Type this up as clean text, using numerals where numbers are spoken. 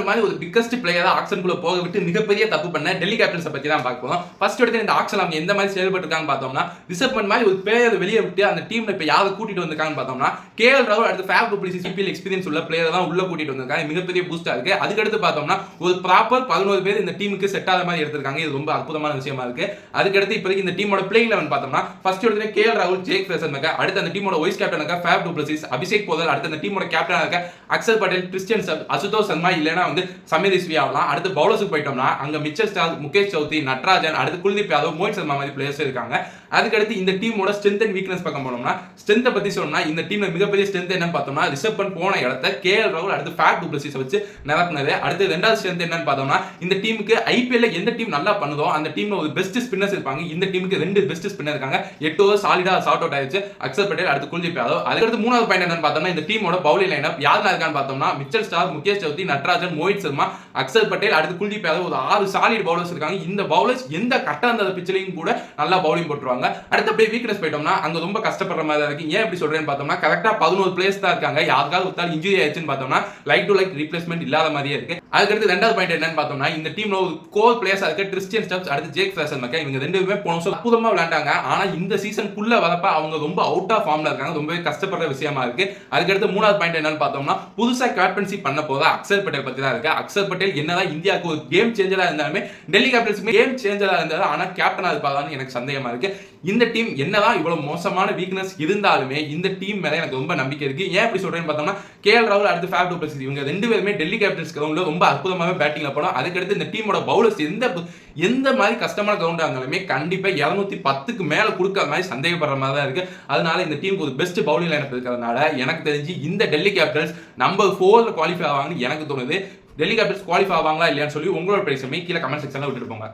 மாதிரி ஒரு பிக்கஸ்ட் பிளேயரா ஆக்ஷனுக்குள்ள போக விட்டு மிகப்பெரிய தப்பு பண்ண டெல்லி கேபிட்டல்ஸ் பத்தி தான் பார்ப்போம். ஃபர்ஸ்ட் எடுத்து இந்த ஆக்ஷன் அவங்க எந்த மாதிரி செயல்பட்டு இருக்காங்க பார்த்தோம்னா, ரிசர்வ் பண்ண மாதிரி ஒரு பிளேயர் வெளியே விட்டு அந்த டீம்ல இப்ப யாரை கூட்டிட்டு வந்திருக்காங்கன்னு பார்த்தோம்னா, கேஎல் ராகுல் அடுத்து ஃபேப் டு பிளேஸ் ஐபிஎல் எக்ஸ்பீரியன்ஸ் உள்ள பிளேயர் தான் உள்ள கூட்டிட்டு வந்திருக்காங்க. மிகப்பெரிய பூஸ்டா இருக்கு. அதுக்கு அடுத்து பார்த்தோம்னா ஒரு ப்ராப்பர் 11 பேர் இந்த டீமுக்கு செட் ஆகிற மாதிரி எடுத்திருக்காங்க. இது ரொம்ப அற்புதமான விஷயமா இருக்கு. அதுக்கு அடுத்து இப்போதைக்கு இந்த டீமோட பிளேயிங் 11 பார்த்தோம்னா, ஃபர்ஸ்ட் எடுத்து கேஎல் ராகுல், ஜேக் ஃப்ரேசர் மெக்கா, அடுத்து அந்த டீமோட வைஸ் கேப்டனாக ஃபேப் டு பிளேஸ் அபிஷேக் போதல், அடுத்து அந்த டீமோட கேப்டனாக அக்ஷர் பட்டேல், கிறிஸ்டியன் அசுதோஷ் சர்மா இல்லைன்னா வந்து சமீர் ரிஸ்வி ஆகலாம். அடுத்து பவுலர்ஸுக்கு போயிட்டோம்னா அங்க மிச்சல் ஸ்டார், முகேஷ் சௌத்ரி, நட்ராஜன், அடுத்து குல்தீப் யாதவ், மோஹித் சர்மா மாதிரி பிளேயர்ஸ் இருக்காங்க. அதுக்கடுத்து இந்த டீமோட ஸ்ட்ரென்த் அண்ட் வீக்னஸ் பார்க்க போனோம்னா, ஸ்ட்ரென்த்தை பத்தி சொன்னா இந்த டீம்ல மிகப்பெரிய ஸ்ட்ரென்த் என்னன்னு பார்த்தோம்னா, ரிஷப் பண்ட் போன இடத்த கேஎல் ராகுல் அடுத்து ஃபேப் டு பிளேஸ் வச்சு நிரப்பினது. அடுத்து ரெண்டாவது ஸ்ட்ரென்த் என்னன்னு பார்த்தோம்னா, இந்த டீமுக்கு ஐபிஎல் எந்த டீம் நல்லா பண்ணுதோ அந்த டீம்ல ஒரு பெஸ்ட் ஸ்பின்னர்ஸ் இருப்பாங்க. இந்த டீமுக்கு 2 பெஸ்ட் ஸ்பின்னர் இருக்காங்க. 8 ஓவர் சாலிடா ஷார்ட் அவுட் ஆயிடுச்சு அக்ஷர் பட்டேல், அடுத்து குல்தீப் யாதவ். அதுக்கடுத்து மூணாவது பாயிண்ட் என்னன்னு பார்த்தோம்னா, இந்த டீமோட பவுலிங் லைனப் யாரெல்லாம் இருக்கான்னு பார்த்தோம்னா, மிச்சல் ஸ்டார், முகேஷ் சௌத்ரி, நட்ராஜன், மோஹித் சர்மா, அக்ஷர் பட்டேல், அடுத்து குல்தீப் யாதவ், ஒரு 6 சாலிட் பவுலர்ஸ் இருக்காங்க. இந்த பவுலர்ஸ் எந்த கட்டாந்த பிச்சிலையும் கூட நல்லா பவுலிங் போட்டுருவாங்க. அடுத்து அப்படியே வீக்னஸ் போயிட்டோம்னா அங்க ரொம்ப கஷ்டப்படுற மாதிரி இருக்கு. ஏன் இப்படி சொல்றேன்னு பார்த்தோம்னா, கரெக்டா 11 பிளேயர்ஸ் தான் இருக்காங்க. யாருக்காவது ஒருத்தால் இன்ஜுரி ஆயிடுச்சுன்னு பார்த்தோம்னா லைக் டு லைக் ரீப்ளேஸ்மெண்ட் இல்லாத மாதிரியே இருக்கு. அதுக்கடுத்து ரெண்டாவது பாயிண்ட் என்னன்னு பார்த்தோம்னா, இந்த டீம்ல ஒரு கோர் பிளேயர்ஸா இருக்க கிறிஸ்டியன் ஸ்டப்ஸ், அடுத்து ஜேக் ஃப்ரேசர் மெக்கா, இவங்க 2 பேருமே போன வருஷம் அற்புதமா விளையாண்டாங்க. ஆனா இந்த சீசனுக்குள்ள வரப்ப அவங்க ரொம்ப அவுட் ஆஃப் ஃபார்ம்ல இருக்காங்க. ரொம்பவே கஷ்டப்படுற விஷயமா இருக்கு. அதுக்கடுத்து மூணாவது பாயிண்ட் என்னன்னு பார்த்தோம்னா, புதுசா கேப்டன்சி பண்ண போத அக்ஷர் பட்டேல் பத்தி தான் இருக்கு. அக்ஷர் பட்டேல் என்னதான் இந்தியாவுக்கு ஒரு கேம் சேஞ்சரா இருந்தாலுமே, டெல்லி கேபிட்டல்ஸ் கேம் சேஞ்சரா இருந்தாரு. ஆனா கேப்டனா இருப்பாங்கன்னு எனக்கு சந்தேகமா இருக்கு. இந்த டீம் என்னதான் இவ்வளவு மோசமான வீக்னஸ் இருந்தாலுமே இந்த டீம் மேல எனக்கு ரொம்ப நம்பிக்கை இருக்கு. ஏன் இப்படி சொல்றேன்னு பார்த்தோம்னா, கேஎல் ராகுல் அடுத்து ஃபேப் டு பிளேஸ் இவங்க 2 பேருமே டெல்லி கேபிட்டல்ஸ் கிரவுண்ட்ல ரொம்ப அற்புதமாவே பேட்டிங்ல போனோம். அதுக்கடுத்து இந்த டீமோட பவுலர்ஸ் எந்த மாதிரி கஷ்டமான கிரவுண்டா இருந்தாலுமே கண்டிப்பா 210க்கு மேல கொடுக்கிற மாதிரி சந்தேகப்படுற மாதிரி தான் இருக்கு. அதனால இந்த டீமுக்கு ஒரு பெஸ்ட் பவுலிங் லைனப் இருக்கிறதுனால எனக்கு தெரிஞ்சு இந்த டெல்லி கேபிட்டல்ஸ் நம்பர் 4 குவாலிஃபை ஆவாங்கன்னு எனக்கு தோணுது. டெல்லி கேபிட்டல்ஸ் குவாலிஃபை ஆவாங்களா இல்லையான்னு சொல்லி உங்களோட பிரைஸ் கீழே கமெண்ட் செக்ஷன்ல விட்டுட்டு போங்க.